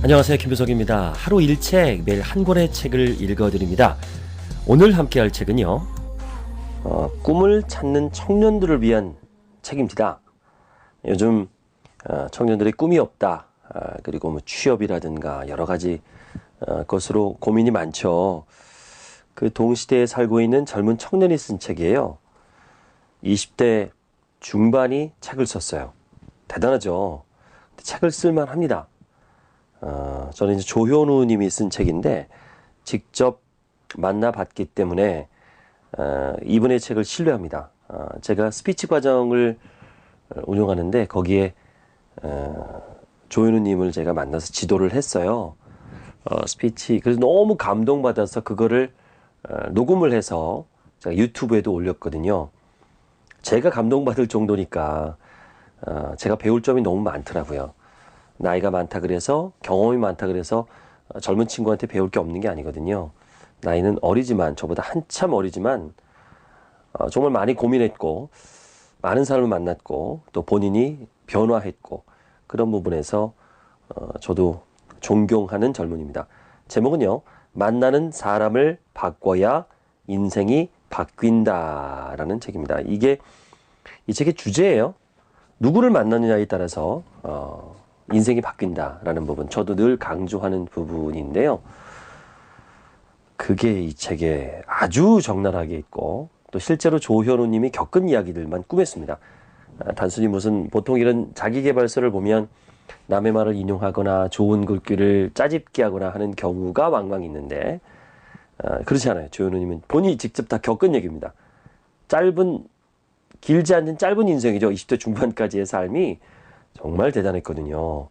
안녕하세요, 김효석입니다. 하루 1책, 매일 한 권의 책을 읽어드립니다. 오늘 함께 할 책은요, 꿈을 찾는 청년들을 위한 책입니다. 요즘 청년들의 꿈이 없다, 그리고 뭐 취업이라든가 여러 가지 것으로 고민이 많죠. 그 동시대에 살고 있는 젊은 청년이 쓴 책이에요. 20대 중반이 책을 썼어요. 대단하죠. 책을 쓸만 합니다. 저는 이제 조현우 님이 쓴 책인데 직접 만나봤기 때문에 이분의 책을 신뢰합니다. 제가 스피치 과정을 운영하는데 거기에 조현우 님을 제가 만나서 지도를 했어요. 스피치. 그래서 너무 감동받아서 그거를 녹음을 해서 제가 유튜브에도 올렸거든요. 제가 감동받을 정도니까 제가 배울 점이 너무 많더라고요. 나이가 많다 그래서, 경험이 많다 그래서 젊은 친구한테 배울 게 없는 게 아니거든요. 나이는 어리지만, 저보다 한참 어리지만 정말 많이 고민했고 많은 사람을 만났고 또 본인이 변화했고 그런 부분에서 저도 존경하는 젊은입니다. 제목은요, 만나는 사람을 바꿔야 인생이 바뀐다라는 책입니다. 이게 이 책의 주제예요. 누구를 만나느냐에 따라서 인생이 바뀐다라는 부분, 저도 늘 강조하는 부분인데요. 그게 이 책에 아주 적나라하게 있고 또 실제로 조현우 님이 겪은 이야기들만 꾸몄습니다. 단순히 무슨 보통 이런 자기계발서를 보면 남의 말을 인용하거나 좋은 글귀를 짜집기 하거나 하는 경우가 왕왕 있는데 그렇지 않아요. 조현우 님은 본인이 직접 다 겪은 얘기입니다. 길지 않은 짧은 인생이죠. 20대 중반까지의 삶이 정말 대단했거든요.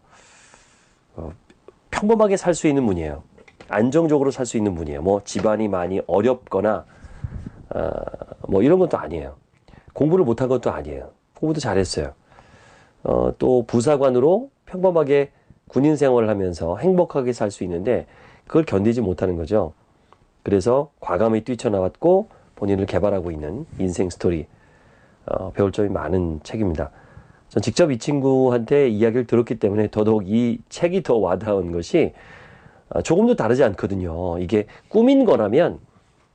평범하게 살 수 있는 분이에요. 안정적으로 살 수 있는 분이에요. 뭐 집안이 많이 어렵거나 뭐 이런 것도 아니에요. 공부를 못한 것도 아니에요. 공부도 잘했어요. 또 부사관으로 평범하게 군인 생활을 하면서 행복하게 살 수 있는데 그걸 견디지 못하는 거죠. 그래서 과감히 뛰쳐나왔고 본인을 개발하고 있는 인생 스토리, 배울 점이 많은 책입니다. 전 직접 이 친구한테 이야기를 들었기 때문에 더더욱 이 책이 더 와닿은 것이 조금도 다르지 않거든요. 이게 꿈인 거라면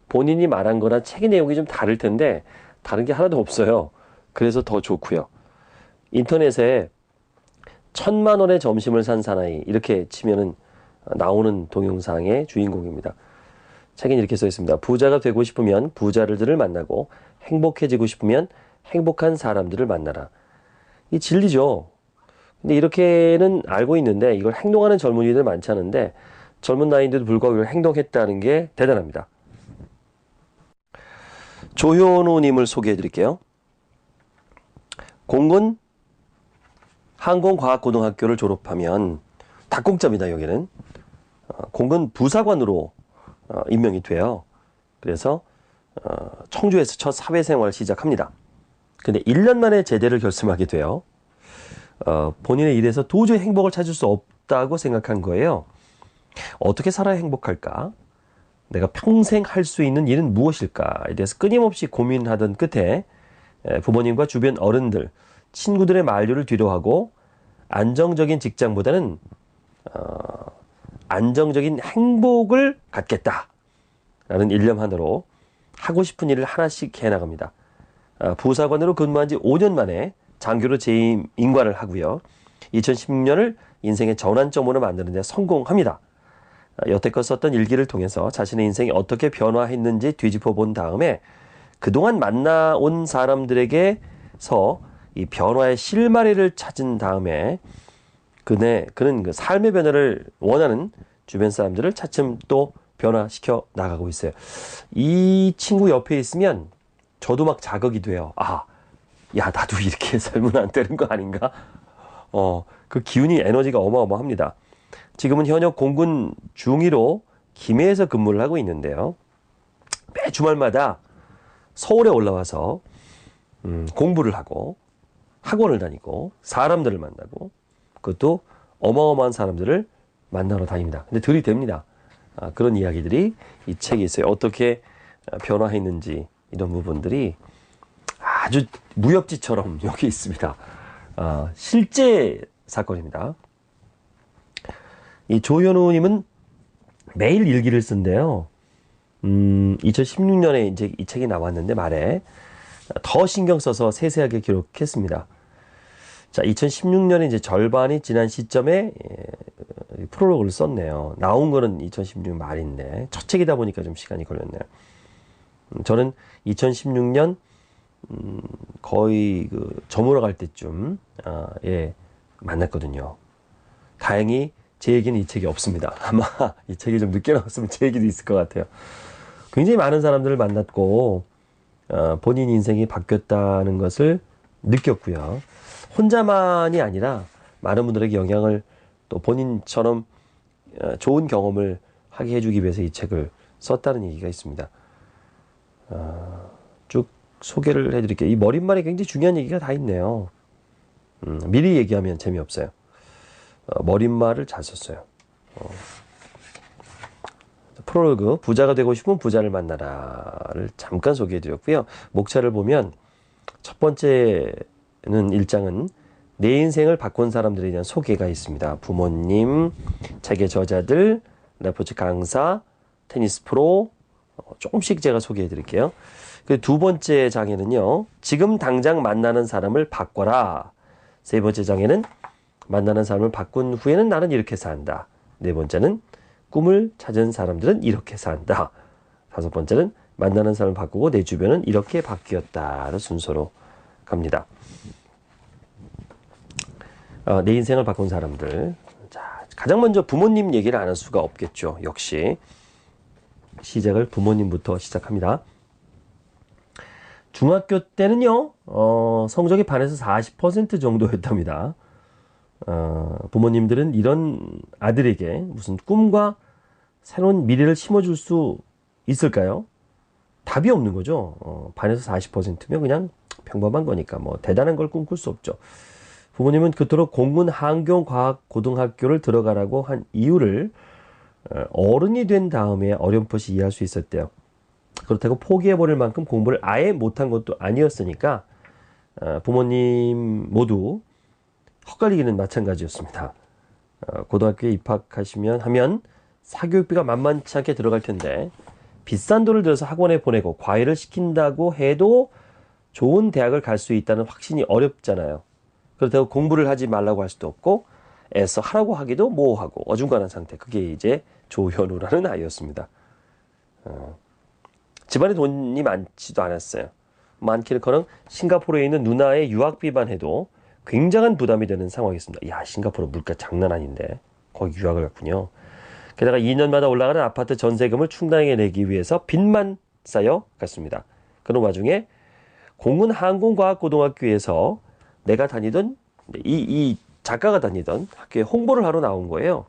본인이 말한 거랑 책의 내용이 좀 다를 텐데 다른 게 하나도 없어요. 그래서 더 좋고요. 인터넷에 1,000만 원의 점심을 산 사나이 이렇게 치면은 나오는 동영상의 주인공입니다. 책엔 이렇게 써 있습니다. 부자가 되고 싶으면 부자들을 만나고 행복해지고 싶으면 행복한 사람들을 만나라. 이 진리죠. 근데 이렇게는 알고 있는데 이걸 행동하는 젊은이들 많지 않은데 젊은 나이인데도 불구하고 이걸 행동했다는 게 대단합니다. 조현우 님을 소개해 드릴게요. 공군 항공과학고등학교를 졸업하면 다 공짜입니다. 여기는 공군 부사관으로 임명이 돼요. 그래서 청주에서 첫 사회생활을 시작합니다. 근데 1년 만에 제대를 결심하게 돼요. 본인의 일에서 도저히 행복을 찾을 수 없다고 생각한 거예요. 어떻게 살아야 행복할까? 내가 평생 할 수 있는 일은 무엇일까에 대해서 끊임없이 고민하던 끝에 부모님과 주변 어른들, 친구들의 만류를 뒤로하고 안정적인 직장보다는 안정적인 행복을 갖겠다라는 일념 하나로 하고 싶은 일을 하나씩 해나갑니다. 부사관으로 근무한 지 5년 만에 장교로 재임 인관을 하고요. 2016년을 인생의 전환점으로 만드는 데 성공합니다. 여태껏 썼던 일기를 통해서 자신의 인생이 어떻게 변화했는지 뒤집어 본 다음에 그동안 만나온 사람들에게서 이 변화의 실마리를 찾은 다음에 그는 그 삶의 변화를 원하는 주변 사람들을 차츰 또 변화시켜 나가고 있어요. 이 친구 옆에 있으면 저도 막 자극이 돼요. 야, 나도 이렇게 살면 안 되는 거 아닌가? 그 기운이, 에너지가 어마어마합니다. 지금은 현역 공군 중위로 김해에서 근무를 하고 있는데요. 매 주말마다 서울에 올라와서 공부를 하고 학원을 다니고 사람들을 만나고 그것도 어마어마한 사람들을 만나러 다닙니다. 근데 들이댑니다. 그런 이야기들이 이 책에 있어요. 어떻게 변화했는지 이런 부분들이 아주 무협지처럼 여기 있습니다. 실제 사건입니다. 이 조현우님은 매일 일기를 쓴대요. 2016년에 이제 이 책이 나왔는데 말에 더 신경 써서 세세하게 기록했습니다. 자, 2016년에 이제 절반이 지난 시점에 프롤로그를 썼네요. 나온 거는 2016년 말인데 첫 책이다 보니까 좀 시간이 걸렸네요. 저는 2016년 거의 저물어 갈 때쯤 만났거든요. 다행히 제 얘기는 이 책이 없습니다. 아마 이 책이 좀 늦게 나왔으면 제 얘기도 있을 것 같아요. 굉장히 많은 사람들을 만났고 본인 인생이 바뀌었다는 것을 느꼈고요. 혼자만이 아니라 많은 분들에게 영향을 또 본인처럼 좋은 경험을 하게 해주기 위해서 이 책을 썼다는 얘기가 있습니다. 쭉 소개를 해드릴게요. 이 머릿말에 굉장히 중요한 얘기가 다 있네요. 미리 얘기하면 재미없어요. 머릿말을 잘 썼어요. 프롤로그 부자가 되고 싶으면 부자를 만나라를 잠깐 소개해드렸고요. 목차를 보면 첫 번째는 1장은 내 인생을 바꾼 사람들에 대한 소개가 있습니다. 부모님, 책의 저자들, 레포츠 강사, 테니스 프로, 조금씩 제가 소개해드릴게요. 그 두 번째 장에는요, 지금 당장 만나는 사람을 바꿔라. 세 번째 장에는 만나는 사람을 바꾼 후에는 나는 이렇게 산다. 네 번째는 꿈을 찾은 사람들은 이렇게 산다. 다섯 번째는 만나는 사람을 바꾸고 내 주변은 이렇게 바뀌었다는 순서로 갑니다. 내 인생을 바꾼 사람들. 자, 가장 먼저 부모님 얘기를 안 할 수가 없겠죠. 역시 시작을 부모님부터 시작합니다. 중학교 때는요, 성적이 반에서 40% 정도였답니다. 부모님들은 이런 아들에게 무슨 꿈과 새로운 미래를 심어줄 수 있을까요? 답이 없는 거죠. 반에서 40%면 그냥 평범한 거니까 뭐 대단한 걸 꿈꿀 수 없죠. 부모님은 그토록 공군 항공과학고등학교를 들어가라고 한 이유를 어른이 된 다음에 어렴풋이 이해할 수 있었대요. 그렇다고 포기해버릴 만큼 공부를 아예 못한 것도 아니었으니까 부모님 모두 헛갈리기는 마찬가지였습니다. 고등학교에 입학하면 사교육비가 만만치 않게 들어갈 텐데 비싼 돈을 들여서 학원에 보내고 과외를 시킨다고 해도 좋은 대학을 갈 수 있다는 확신이 어렵잖아요. 그렇다고 공부를 하지 말라고 할 수도 없고 애써 하라고 하기도 모호하고 어중간한 상태. 그게 이제 조현우라는 아이였습니다. 집안에 돈이 많지도 않았어요. 많기는커녕 싱가포르에 있는 누나의 유학비만 해도 굉장한 부담이 되는 상황이었습니다. 야, 싱가포르 물가 장난 아닌데 거기 유학을 갔군요. 게다가 2년마다 올라가는 아파트 전세금을 충당해 내기 위해서 빚만 쌓여 갔습니다. 그런 와중에 공군 항공과학고등학교에서 내가 다니던 이 작가가 다니던 학교에 홍보를 하러 나온 거예요.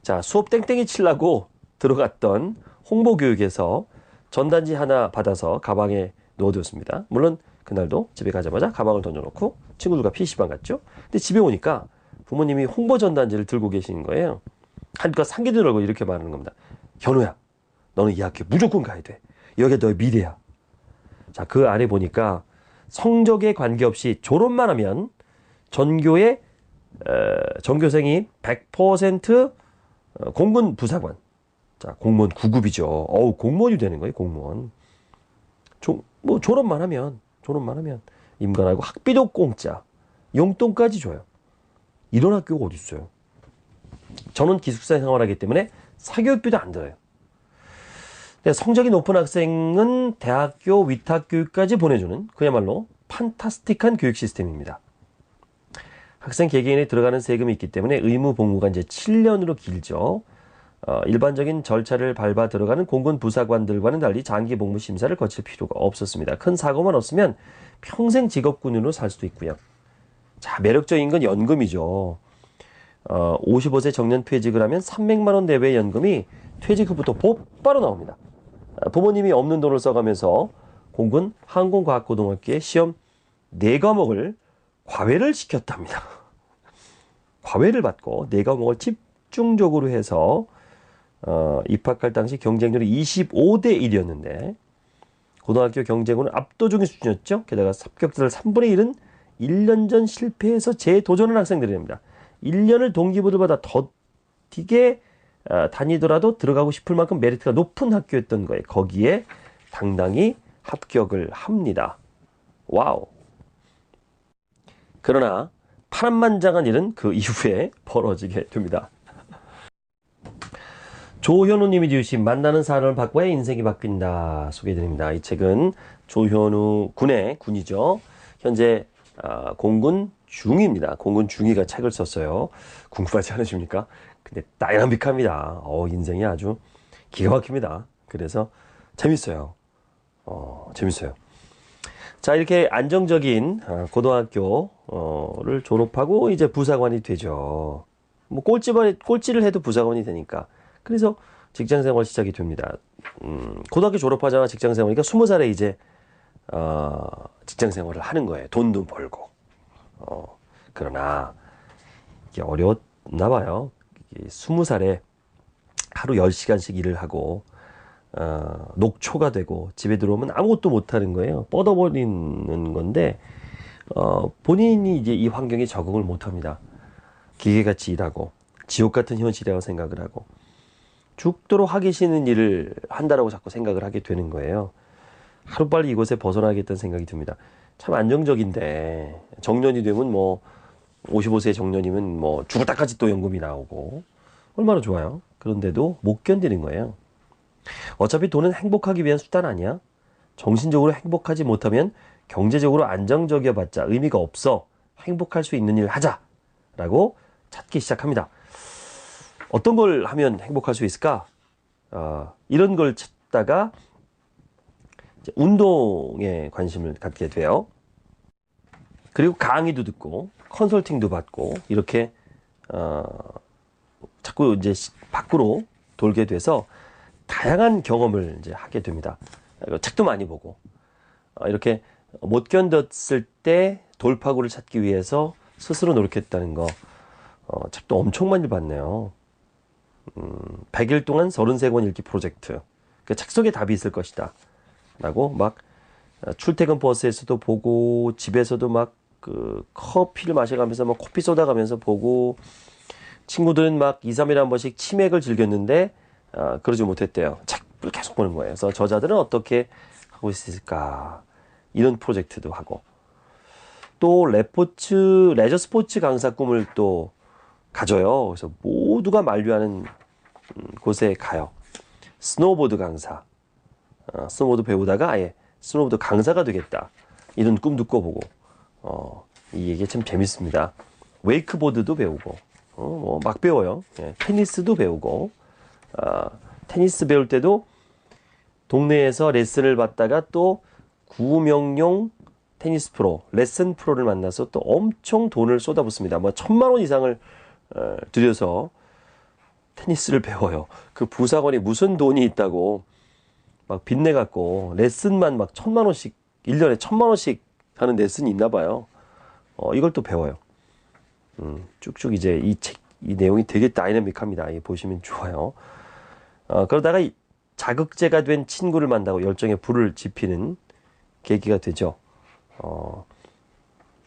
자, 수업 땡땡이 치려고 들어갔던 홍보교육에서 전단지 하나 받아서 가방에 넣어두었습니다. 물론 그날도 집에 가자마자 가방을 던져놓고 친구들과 PC방 갔죠. 근데 집에 오니까 부모님이 홍보 전단지를 들고 계시는 거예요. 한껏 상기들 얼굴 이렇게 말하는 겁니다. 현우야, 너는 이 학교 무조건 가야 돼. 여기가 너의 미래야. 자, 그 아래 보니까 성적에 관계없이 졸업만 하면 전교의 전교생이 100% 공군 부사관. 자, 공무원 9급이죠. 공무원이 되는 거예요, 공무원. 졸업만 하면 임관하고 학비도 공짜, 용돈까지 줘요. 이런 학교가 어디 있어요? 저는 기숙사에 생활하기 때문에 사교육비도 안 들어요. 성적이 높은 학생은 대학교 위탁교육까지 보내주는 그야말로 판타스틱한 교육 시스템입니다. 학생 개개인에 들어가는 세금이 있기 때문에 의무 복무가 이제 7년으로 길죠. 일반적인 절차를 밟아 들어가는 공군 부사관들과는 달리 장기 복무 심사를 거칠 필요가 없었습니다. 큰 사고만 없으면 평생 직업군인으로 살 수도 있고요. 자, 매력적인 건 연금이죠. 55세 정년 퇴직을 하면 300만 원 내외의 연금이 퇴직 후부터 곧바로 나옵니다. 부모님이 없는 돈을 써가면서 공군 항공과학고등학교에 시험 4과목을 과외를 시켰답니다. 과외를 받고 4과목을 집중적으로 해서 입학할 당시 경쟁률이 25대 1이었는데 고등학교 경쟁률은 압도적인 수준이었죠. 게다가 합격자들 3분의 1은 1년 전 실패해서 재도전한 학생들입니다. 1년을 동기부여를 받아 더 버티게 다니더라도 들어가고 싶을 만큼 메리트가 높은 학교였던 거예요. 거기에 당당히 합격을 합니다. 와우. 그러나 파란만장한 일은 그 이후에 벌어지게 됩니다. 조현우 님이 지으신 만나는 사람을 바꿔야 인생이 바뀐다 소개해드립니다. 이 책은 조현우 군이죠. 현재 공군 중위입니다. 공군 중위가 책을 썼어요. 궁금하지 않으십니까? 근데 다이나믹합니다. 인생이 아주 기가 막힙니다. 그래서 재밌어요. 재밌어요. 자, 이렇게 안정적인 고등학교를 졸업하고 이제 부사관이 되죠. 뭐 꼴찌를 해도 부사관이 되니까. 그래서 직장생활 시작이 됩니다. 고등학교 졸업하자마자 직장생활이니까 20살에 이제 직장생활을 하는 거예요. 돈도 벌고. 그러나 이게 어려웠나 봐요. 20살에 하루 10시간씩 일을 하고 녹초가 되고 집에 들어오면 아무것도 못하는 거예요. 뻗어버리는 건데 본인이 이제 이 환경에 적응을 못합니다. 기계같이 일하고 지옥 같은 현실이라고 생각을 하고 죽도록 하기 싫은 일을 한다라고 자꾸 생각을 하게 되는 거예요. 하루빨리 이곳에 벗어나겠다는 생각이 듭니다. 참 안정적인데 정년이 되면 뭐 55세 정년이면 뭐 죽을 때까지 또 연금이 나오고 얼마나 좋아요. 그런데도 못 견디는 거예요. 어차피 돈은 행복하기 위한 수단 아니야? 정신적으로 행복하지 못하면 경제적으로 안정적이어봤자 의미가 없어. 행복할 수 있는 일 하자라고 찾기 시작합니다. 어떤 걸 하면 행복할 수 있을까? 이런 걸 찾다가 이제 운동에 관심을 갖게 돼요. 그리고 강의도 듣고 컨설팅도 받고 이렇게 자꾸 이제 밖으로 돌게 돼서 다양한 경험을 이제 하게 됩니다. 책도 많이 보고 이렇게 못 견뎠을 때 돌파구를 찾기 위해서 스스로 노력했다는 거 책도 엄청 많이 봤네요. 100일 동안 33권 읽기 프로젝트. 그 책 속에 답이 있을 것이다 라고 막 출퇴근 버스에서도 보고 집에서도 막 그 커피를 마셔가면서 막 코피 쏟아가면서 보고 친구들은 막 2, 3일에 한 번씩 치맥을 즐겼는데 그러지 못했대요. 책을 계속 보는 거예요. 그래서 저자들은 어떻게 하고 있을까 이런 프로젝트도 하고 또 레저 스포츠 강사 꿈을 또 가져요. 그래서 모두가 만류하는 곳에 가요. 스노보드 강사. 스노보드 배우다가 아예 스노보드 강사가 되겠다. 이런 꿈도 꿔보고 이게 참 재밌습니다. 웨이크보드도 배우고 뭐 막 배워요. 예, 테니스도 배우고 테니스 배울 때도 동네에서 레슨을 받다가 또 구명용 테니스 프로, 레슨 프로를 만나서 또 엄청 돈을 쏟아붓습니다. 뭐 1,000만 원 이상을 들여서 테니스를 배워요. 그 부사관이 무슨 돈이 있다고 막 빚내갖고 레슨만 막 1,000만 원씩 1년에 1,000만 원씩 하는 레슨이 있나 봐요. 이걸 또 배워요. 쭉쭉 이제 이 내용이 되게 다이내믹합니다. 보시면 좋아요. 그러다가 자극제가 된 친구를 만나고 열정에 불을 지피는 계기가 되죠.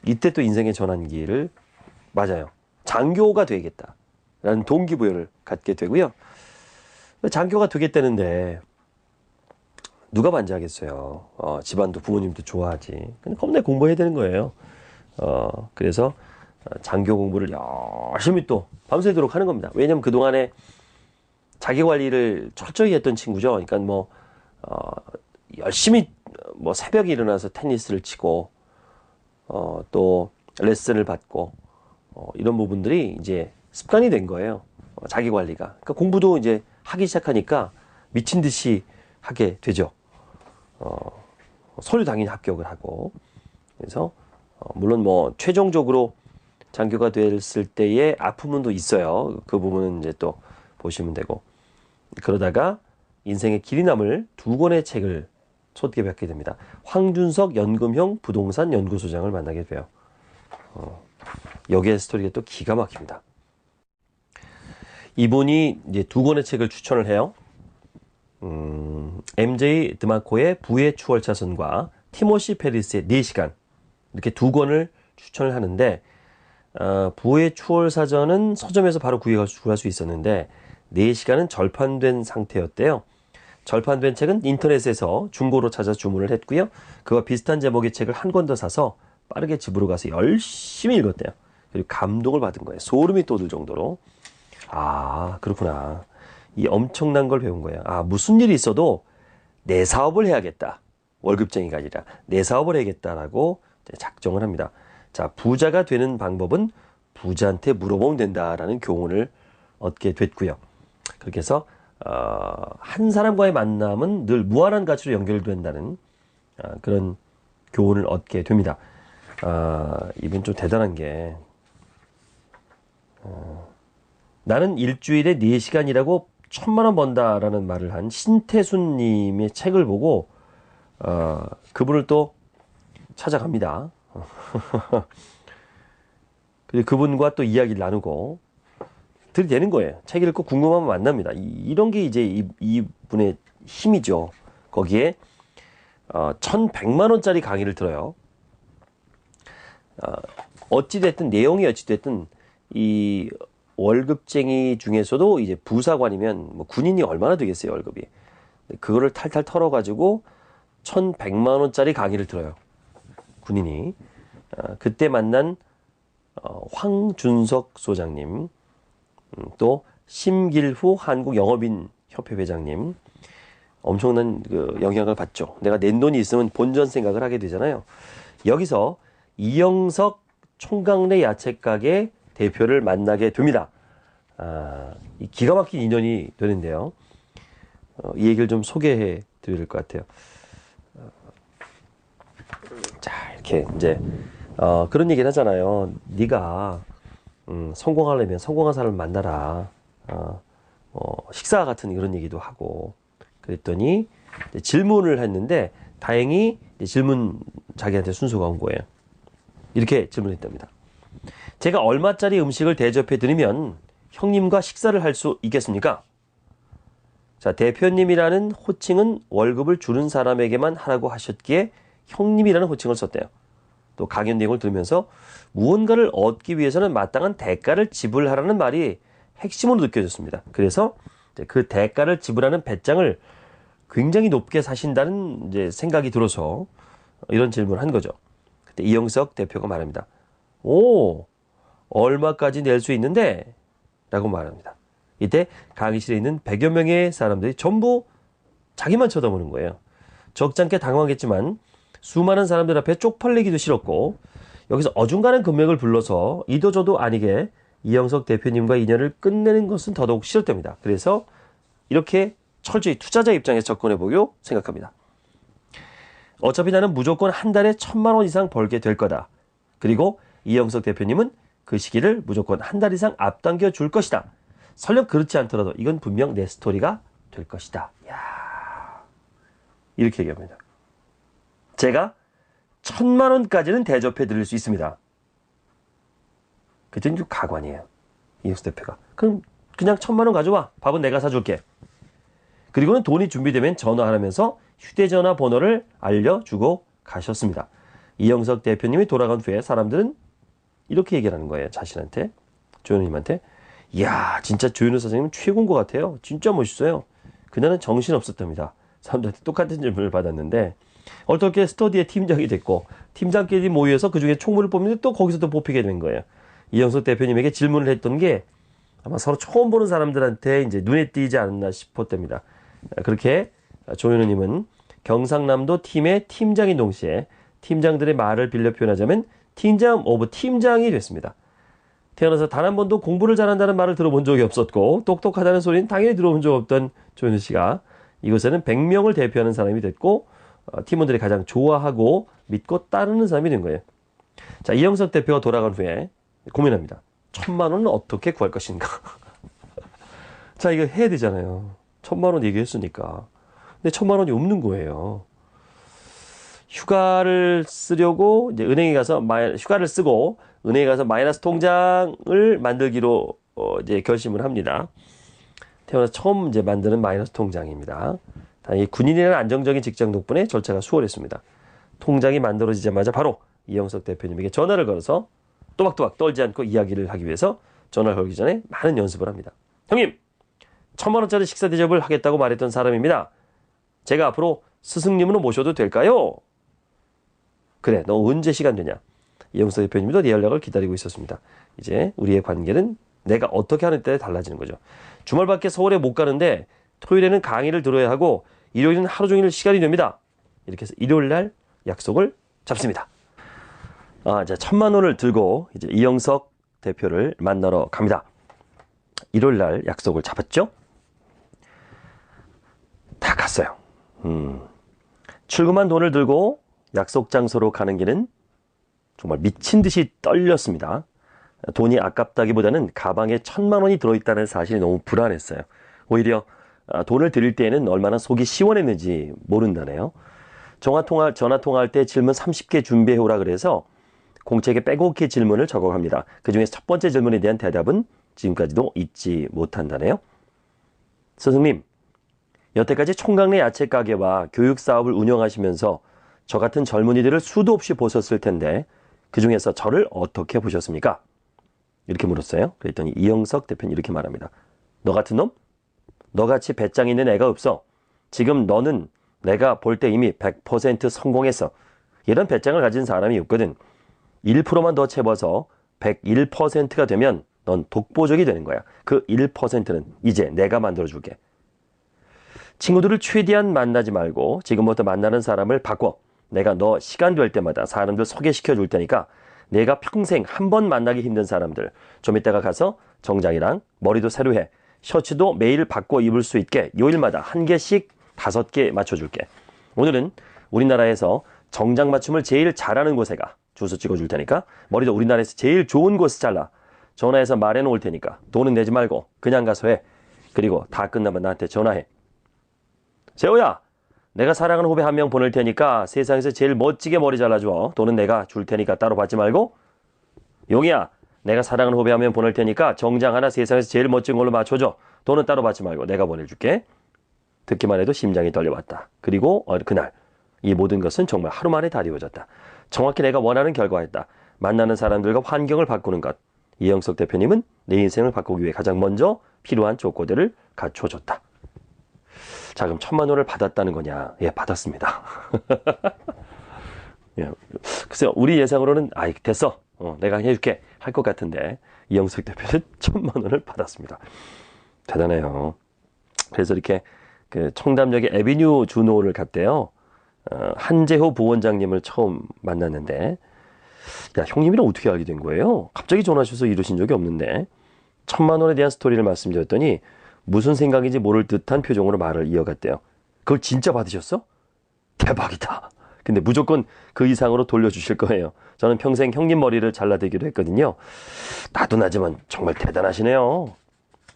이때 또 인생의 전환기를 맞아요. 장교가 되겠다라는 동기부여를 갖게 되고요. 장교가 되겠다는데 누가 반대하겠어요. 집안도 부모님도 좋아하지. 근데 겁내 공부해야 되는 거예요. 그래서 장교 공부를 열심히 또 밤새도록 하는 겁니다. 왜냐면 그동안에 자기 관리를 철저히 했던 친구죠. 그러니까 뭐 열심히 뭐 새벽에 일어나서 테니스를 치고 또 레슨을 받고 이런 부분들이 이제 습관이 된 거예요. 자기 관리가. 그러니까 공부도 이제 하기 시작하니까 미친 듯이 하게 되죠. 서류 당연히 합격을 하고. 그래서 물론 뭐 최종적으로 장교가 됐을 때의 아픔은 또 있어요. 그 부분은 이제 또 보시면 되고. 그러다가 인생의 길이 남을 2권의 책을 소개받게 됩니다. 황준석 연금형 부동산 연구소장을 만나게 돼요. 여기에 스토리가 또 기가 막힙니다. 이분이 이제 2권의 책을 추천을 해요. MJ 드마코의 부의 추월차선과 티모시 페리스의 4시간 이렇게 2권을 추천을 하는데 부의 추월 사전은 서점에서 바로 구할 수 있었는데 4시간은 절판된 상태였대요. 절판된 책은 인터넷에서 중고로 찾아 주문을 했고요. 그와 비슷한 제목의 책을 한 권 더 사서 빠르게 집으로 가서 열심히 읽었대요. 그리고 감동을 받은 거예요. 소름이 돋을 정도로. 아, 그렇구나. 이 엄청난 걸 배운 거예요. 아, 무슨 일이 있어도 내 사업을 해야겠다. 월급쟁이가 아니라 내 사업을 해야겠다라고 작정을 합니다. 자, 부자가 되는 방법은 부자한테 물어보면 된다라는 교훈을 얻게 됐고요. 그렇게 해서 한 사람과의 만남은 늘 무한한 가치로 연결된다는 그런 교훈을 얻게 됩니다. 이분 좀 대단한 게 나는 일주일에 4시간이라고 1,000만 원 번다라는 말을 한 신태순 님의 책을 보고 그분을 또 찾아갑니다. 그리고 그분과 또 이야기를 나누고 들이대는 거예요. 책 읽고 궁금하면 만납니다. 이런 게 이제 이분의 힘이죠. 거기에 1,100만 원짜리 강의를 들어요. 어찌됐든 내용이 어찌됐든 이 월급쟁이 중에서도 이제 부사관이면 뭐 군인이 얼마나 되겠어요, 월급이. 그거를 탈탈 털어가지고 1,100만 원짜리 강의를 들어요. 군인이. 그때 만난 황준석 소장님, 또 심길후 한국영업인협회 회장님, 엄청난 그 영향을 받죠. 내가 낸 돈이 있으면 본전 생각을 하게 되잖아요. 여기서 이영석 총각내 야채가게 대표를 만나게 됩니다. 이 기가 막힌 인연이 되는데요. 이 얘기를 좀 소개해 드릴 것 같아요. 자, 이렇게 이제 그런 얘기를 하잖아요. 네가 성공하려면 성공한 사람을 만나라. 식사 같은 이런 얘기도 하고 그랬더니 질문을 했는데 다행히 질문 자기한테 순서가 온 거예요. 이렇게 질문했답니다. 제가 얼마짜리 음식을 대접해 드리면 형님과 식사를 할 수 있겠습니까? 자, 대표님이라는 호칭은 월급을 주는 사람에게만 하라고 하셨기에 형님이라는 호칭을 썼대요. 또 강연 내용을 들으면서 무언가를 얻기 위해서는 마땅한 대가를 지불하라는 말이 핵심으로 느껴졌습니다. 그래서 그 대가를 지불하는 배짱을 굉장히 높게 사신다는 이제 생각이 들어서 이런 질문을 한 거죠. 그때 이영석 대표가 말합니다. 오, 얼마까지 낼 수 있는데? 라고 말합니다. 이때 강의실에 있는 100여 명의 사람들이 전부 자기만 쳐다보는 거예요. 적잖게 당황했지만 수많은 사람들 앞에 쪽팔리기도 싫었고 여기서 어중간한 금액을 불러서 이도저도 아니게 이영석 대표님과 인연을 끝내는 것은 더더욱 싫었답니다. 그래서 이렇게 철저히 투자자 입장에서 접근해보고 생각합니다. 어차피 나는 무조건 한 달에 1,000만 원 이상 벌게 될 거다. 그리고 이영석 대표님은 그 시기를 무조건 한 달 이상 앞당겨 줄 것이다. 설령 그렇지 않더라도 이건 분명 내 스토리가 될 것이다. 이야, 이렇게 얘기합니다. 제가 1,000만 원까지는 대접해 드릴 수 있습니다. 그랬더니 가관이에요. 이영석 대표가. 그럼 그냥 1,000만 원 가져와. 밥은 내가 사줄게. 그리고는 돈이 준비되면 전화하면서 휴대전화 번호를 알려주고 가셨습니다. 이영석 대표님이 돌아간 후에 사람들은 이렇게 얘기를 하는 거예요. 자신한테, 조현우님한테. 이야, 진짜 조현우 사장님은 최고인 것 같아요. 진짜 멋있어요. 그날은 정신없었답니다. 사람들한테 똑같은 질문을 받았는데 어떻게 스터디의 팀장이 됐고 팀장끼리 모여서 그중에 총무를 뽑는데 또 거기서 또 뽑히게 된 거예요. 이영석 대표님에게 질문을 했던 게 아마 서로 처음 보는 사람들한테 이제 눈에 띄지 않았나 싶었답니다. 그렇게 조현우님은 경상남도 팀의 팀장인 동시에 팀장들의 말을 빌려 표현하자면 팀장 오브 팀장이 됐습니다. 태어나서 단 한 번도 공부를 잘한다는 말을 들어본 적이 없었고 똑똑하다는 소리는 당연히 들어본 적 없던 조현우 씨가 이곳에는 100명을 대표하는 사람이 됐고 팀원들이 가장 좋아하고 믿고 따르는 사람이 된 거예요. 자, 이영석 대표가 돌아간 후에 고민합니다. 1,000만 원은 어떻게 구할 것인가? 자, 이거 해야 되잖아요. 1,000만 원 얘기했으니까. 근데 1,000만 원이 없는 거예요. 휴가를 쓰려고 이제 은행에 가서 휴가를 쓰고 은행에 가서 마이너스 통장을 만들기로 이제 결심을 합니다. 태어나서 처음 이제 만드는 마이너스 통장입니다. 다행히 군인이라는 안정적인 직장 덕분에 절차가 수월했습니다. 통장이 만들어지자마자 바로 이영석 대표님에게 전화를 걸어서 또박또박 떨지 않고 이야기를 하기 위해서 전화를 걸기 전에 많은 연습을 합니다. 형님, 1,000만 원짜리 식사 대접을 하겠다고 말했던 사람입니다. 제가 앞으로 스승님으로 모셔도 될까요? 그래, 너 언제 시간 되냐? 이영석 대표님도 내 연락을 기다리고 있었습니다. 이제 우리의 관계는 내가 어떻게 하는 때에 달라지는 거죠. 주말밖에 서울에 못 가는데 토요일에는 강의를 들어야 하고 일요일은 하루 종일 시간이 됩니다. 이렇게 해서 일요일 날 약속을 잡습니다. 이제 1,000만 원을 들고 이제 이영석 대표를 만나러 갑니다. 일요일 날 약속을 잡았죠? 다 갔어요. 출금한 돈을 들고 약속 장소로 가는 길은 정말 미친 듯이 떨렸습니다. 돈이 아깝다기보다는 가방에 1,000만 원이 들어있다는 사실이 너무 불안했어요. 오히려 돈을 드릴 때에는 얼마나 속이 시원했는지 모른다네요. 전화 통화할 때 질문 30개 준비해오라 그래서 공책에 빼곡히 질문을 적어갑니다. 그 중에 첫 번째 질문에 대한 대답은 지금까지도 잊지 못한다네요. 스승님, 여태까지 총각내 야채 가게와 교육 사업을 운영하시면서 저 같은 젊은이들을 수도 없이 보셨을 텐데 그 중에서 저를 어떻게 보셨습니까? 이렇게 물었어요. 그랬더니 이영석 대표는 이렇게 말합니다. 너 같은 놈? 너같이 배짱 있는 애가 없어. 지금 너는 내가 볼 때 이미 100% 성공했어. 이런 배짱을 가진 사람이 없거든. 1%만 더 채워서 101%가 되면 넌 독보적이 되는 거야. 그 1%는 이제 내가 만들어줄게. 친구들을 최대한 만나지 말고 지금부터 만나는 사람을 바꿔. 내가 너 시간 될 때마다 사람들 소개시켜 줄 테니까 내가 평생 한 번 만나기 힘든 사람들 좀 이따가 가서 정장이랑 머리도 새로 해. 셔츠도 매일 바꿔 입을 수 있게 요일마다 1개씩 5개 맞춰줄게. 오늘은 우리나라에서 정장 맞춤을 제일 잘하는 곳에 가. 주소 찍어줄 테니까 머리도 우리나라에서 제일 좋은 곳에 잘라. 전화해서 말해놓을 테니까 돈은 내지 말고 그냥 가서 해. 그리고 다 끝나면 나한테 전화해. 재호야, 내가 사랑하는 후배 한 명 보낼 테니까 세상에서 제일 멋지게 머리 잘라줘. 돈은 내가 줄 테니까 따로 받지 말고. 용이야, 내가 사랑하는 후배 한 명 보낼 테니까 정장 하나 세상에서 제일 멋진 걸로 맞춰줘. 돈은 따로 받지 말고 내가 보내줄게. 듣기만 해도 심장이 떨려왔다. 그리고 그날 이 모든 것은 정말 하루 만에 다 이루어졌다. 정확히 내가 원하는 결과였다. 만나는 사람들과 환경을 바꾸는 것. 이영석 대표님은 내 인생을 바꾸기 위해 가장 먼저 필요한 조건들을 갖춰줬다. 자, 그럼 1,000만 원을 받았다는 거냐? 예, 받았습니다. 예, 글쎄요, 우리 예상으로는 됐어. 내가 해줄게 할 것 같은데 이영석 대표는 1,000만 원을 받았습니다. 대단해요. 그래서 이렇게 그 청담역의 에비뉴 준호를 갔대요. 한재호 부원장님을 처음 만났는데, 야, 형님이랑 어떻게 알게 된 거예요? 갑자기 전화하셔서 이러신 적이 없는데 1,000만 원에 대한 스토리를 말씀드렸더니 무슨 생각인지 모를 듯한 표정으로 말을 이어갔대요. 그걸 진짜 받으셨어? 대박이다. 근데 무조건 그 이상으로 돌려주실 거예요. 저는 평생 형님 머리를 잘라대기로 했거든요. 나도 나지만 정말 대단하시네요.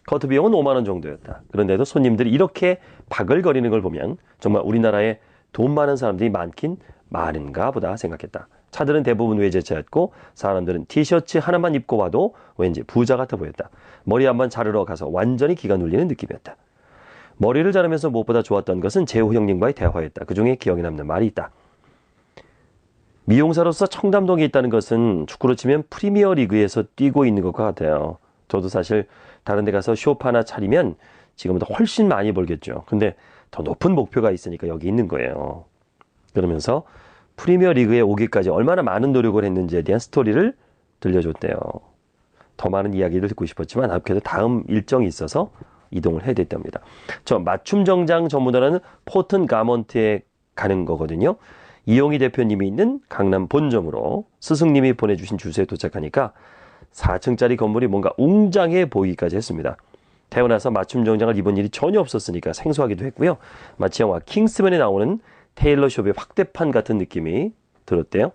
커트 비용은 5만 원 정도였다. 그런데도 손님들이 이렇게 바글거리는 걸 보면 정말 우리나라에 돈 많은 사람들이 많긴 많은가 보다 생각했다. 차들은 대부분 외제차였고 사람들은 티셔츠 하나만 입고 와도 왠지 부자 같아 보였다. 머리 한번 자르러 가서 완전히 기가 눌리는 느낌이었다. 머리를 자르면서 무엇보다 좋았던 것은 재호 형님과의 대화였다. 그중에 기억에 남는 말이 있다. 미용사로서 청담동에 있다는 것은 축구로 치면 프리미어 리그에서 뛰고 있는 것 같아요. 저도 사실 다른 데 가서 숍 하나 차리면 지금보다 훨씬 많이 벌겠죠. 근데 더 높은 목표가 있으니까 여기 있는 거예요. 그러면서 프리미어 리그에 오기까지 얼마나 많은 노력을 했는지에 대한 스토리를 들려줬대요. 더 많은 이야기를 듣고 싶었지만 그래도 다음 일정이 있어서 이동을 해야 됐답니다. 저 맞춤 정장 전문화라는 포튼 가먼트에 가는 거거든요. 이용희 대표님이 있는 강남 본점으로 스승님이 보내주신 주소에 도착하니까 4층짜리 건물이 뭔가 웅장해 보이기까지 했습니다. 태어나서 맞춤 정장을 입은 일이 전혀 없었으니까 생소하기도 했고요. 마치 영화 킹스맨에 나오는 테일러 숍의 확대판 같은 느낌이 들었대요.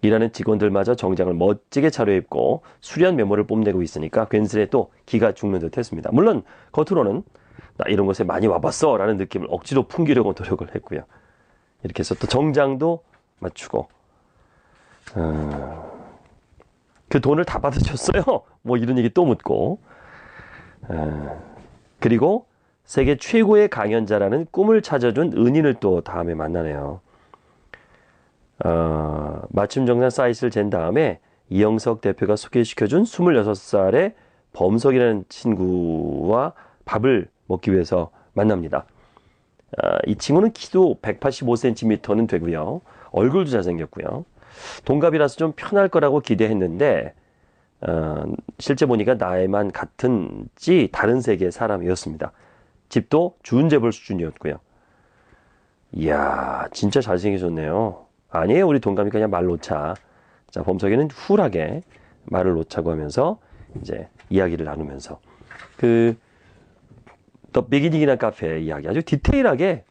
일하는 직원들마저 정장을 멋지게 차려입고 수려한 메모를 뽐내고 있으니까 괜스레 또 기가 죽는 듯 했습니다. 물론 겉으로는 나 이런 곳에 많이 와봤어 라는 느낌을 억지로 풍기려고 노력을 했고요. 이렇게 해서 또 정장도 맞추고 그 돈을 다 받으셨어요? 뭐 이런 얘기 또 묻고 그리고 세계 최고의 강연자라는 꿈을 찾아준 은인을 또 다음에 만나네요. 맞춤 정장 사이즈를 잰 다음에 이영석 대표가 소개시켜준 26살의 범석이라는 친구와 밥을 먹기 위해서 만납니다. 이 친구는 키도 185cm는 되고요. 얼굴도 잘생겼고요. 동갑이라서 좀 편할 거라고 기대했는데 실제 보니까 나이만 같은지 다른 세계의 사람이었습니다. 집도 준재벌 수준이었고요. 이야, 진짜 잘생기셨네요. 아니에요, 우리 동갑이 그냥 말 놓자. 자, 범석이는 쿨하게 말을 놓자고 하면서 이제 이야기를 나누면서 더 비기닝이라는 카페 이야기 아주 디테일하게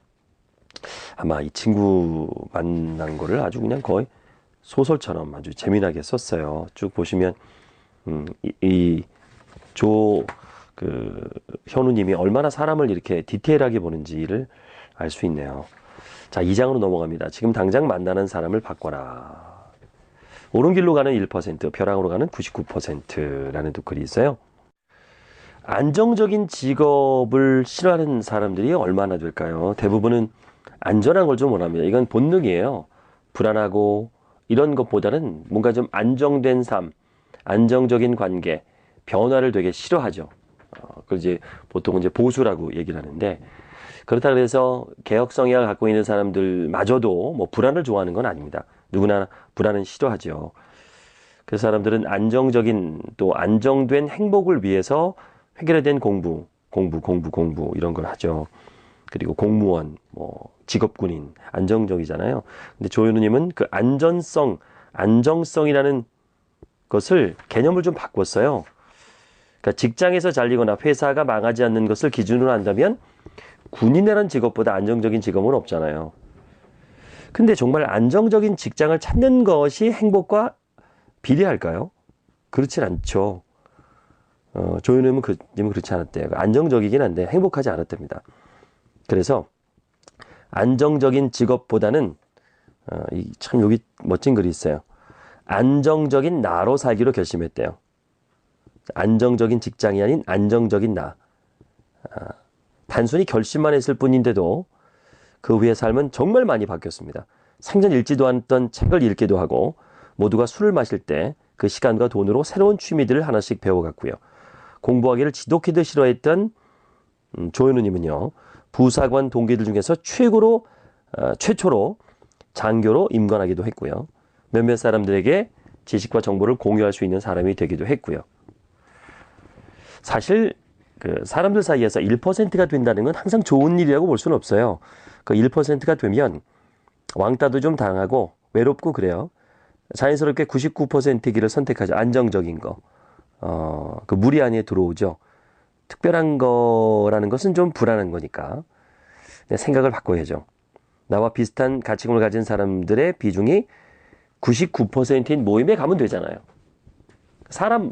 아마 이 친구 만난 거를 아주 그냥 거의 소설처럼 아주 재미나게 썼어요. 쭉 보시면 현우님이 얼마나 사람을 이렇게 디테일하게 보는지를 알 수 있네요. 자, 2장으로 넘어갑니다. 지금 당장 만나는 사람을 바꿔라. 옳은 길로 가는 1%, 벼랑으로 가는 99%라는 또 글이 있어요. 안정적인 직업을 싫어하는 사람들이 얼마나 될까요? 대부분은 안전한 걸 좀 원합니다. 이건 본능이에요. 불안하고 이런 것보다는 뭔가 좀 안정된 삶, 안정적인 관계, 변화를 되게 싫어하죠. 그걸 이제 보통 이제 보수라고 얘기를 하는데, 그렇다 그래서 개혁 성향을 갖고 있는 사람들마저도 뭐 불안을 좋아하는 건 아닙니다. 누구나 불안은 싫어하죠. 그 사람들은 안정적인 또 안정된 행복을 위해서 획일화된 공부 이런 걸 하죠. 그리고 공무원, 뭐 직업군인, 안정적이잖아요. 근데 조현우님은 그 안정성이라는 것을 개념을 좀 바꿨어요. 그러니까 직장에서 잘리거나 회사가 망하지 않는 것을 기준으로 한다면 군인이라는 직업보다 안정적인 직업은 없잖아요. 근데 정말 안정적인 직장을 찾는 것이 행복과 비례할까요? 그렇진 않죠. 조현우님은 그렇지 않았대요. 안정적이긴 한데 행복하지 않았답니다. 그래서 안정적인 직업보다는 참 여기 멋진 글이 있어요. 안정적인 나로 살기로 결심했대요. 안정적인 직장이 아닌 안정적인 나. 단순히 결심만 했을 뿐인데도 그 후의 삶은 정말 많이 바뀌었습니다. 생전 읽지도 않았던 책을 읽기도 하고 모두가 술을 마실 때 그 시간과 돈으로 새로운 취미들을 하나씩 배워갔고요. 공부하기를 지독히도 싫어했던 조현우님은요. 부사관 동기들 중에서 최초로 장교로 임관하기도 했고요. 몇몇 사람들에게 지식과 정보를 공유할 수 있는 사람이 되기도 했고요. 사실 사람들 사이에서 1%가 된다는 건 항상 좋은 일이라고 볼 수는 없어요. 그 1%가 되면 왕따도 좀 당하고 외롭고 그래요. 자연스럽게 99%의 길을 선택하죠. 안정적인 거. 그 무리 안에 들어오죠. 특별한 거라는 것은 좀 불안한 거니까. 생각을 바꿔야죠. 나와 비슷한 가치관을 가진 사람들의 비중이 99%인 모임에 가면 되잖아요.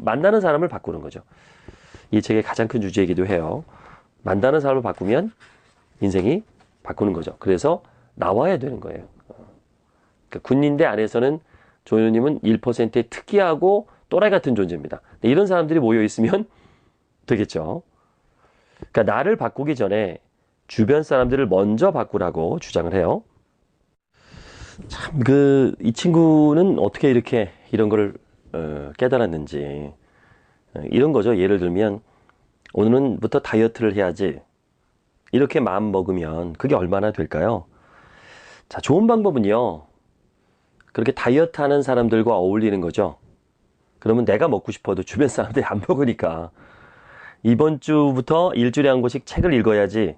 만나는 사람을 바꾸는 거죠. 이 책의 가장 큰 주제이기도 해요. 만나는 사람을 바꾸면 인생이 바꾸는 거죠. 그래서 나와야 되는 거예요. 그러니까 군인대 안에서는 조현우님은 1%의 특이하고 또라이 같은 존재입니다. 이런 사람들이 모여 있으면 되겠죠. 그러니까 나를 바꾸기 전에 주변 사람들을 먼저 바꾸라고 주장을 해요. 참, 이 친구는 어떻게 이렇게 이런 걸 깨달았는지. 이런 거죠. 예를 들면, 오늘부터 다이어트를 해야지. 이렇게 마음 먹으면 그게 얼마나 될까요? 자, 좋은 방법은요. 그렇게 다이어트 하는 사람들과 어울리는 거죠. 그러면 내가 먹고 싶어도 주변 사람들이 안 먹으니까. 이번 주부터 일주일에 한 권씩 책을 읽어야지.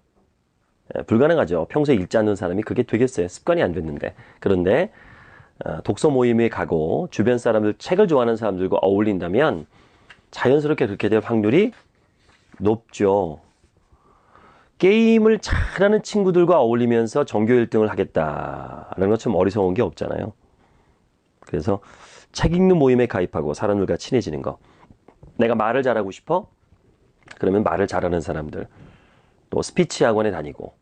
불가능하죠. 평소에 읽지 않는 사람이 그게 되겠어요. 습관이 안 됐는데. 그런데 독서 모임에 가고 주변 사람들, 책을 좋아하는 사람들과 어울린다면 자연스럽게 그렇게 될 확률이 높죠. 게임을 잘하는 친구들과 어울리면서 전교 1등을 하겠다라는 것처럼 어리석은 게 없잖아요. 그래서 책 읽는 모임에 가입하고 사람들과 친해지는 거. 내가 말을 잘하고 싶어? 그러면 말을 잘하는 사람들. 또 스피치 학원에 다니고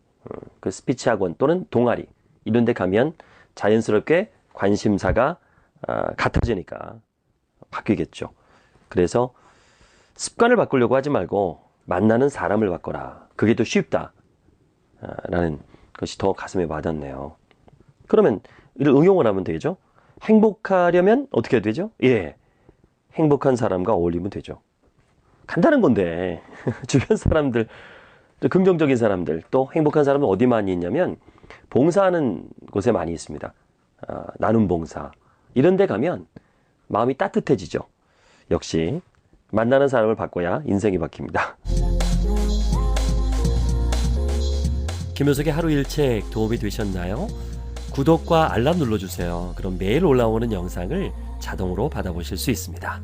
그 스피치 학원 또는 동아리 이런 데 가면 자연스럽게 관심사가 같아지니까 바뀌겠죠. 그래서 습관을 바꾸려고 하지 말고 만나는 사람을 바꿔라. 그게 더 쉽다. 라는 것이 더 가슴에 와닿네요. 그러면 이를 응용을 하면 되죠. 행복하려면 어떻게 해야 되죠? 예, 행복한 사람과 어울리면 되죠. 간단한 건데 주변 사람들, 또 긍정적인 사람들, 또 행복한 사람은 어디 많이 있냐면 봉사하는 곳에 많이 있습니다. 나눔 봉사 이런 데 가면 마음이 따뜻해지죠. 역시 만나는 사람을 바꿔야 인생이 바뀝니다. 김효석의 하루 일책 도움이 되셨나요? 구독과 알람 눌러주세요. 그럼 매일 올라오는 영상을 자동으로 받아보실 수 있습니다.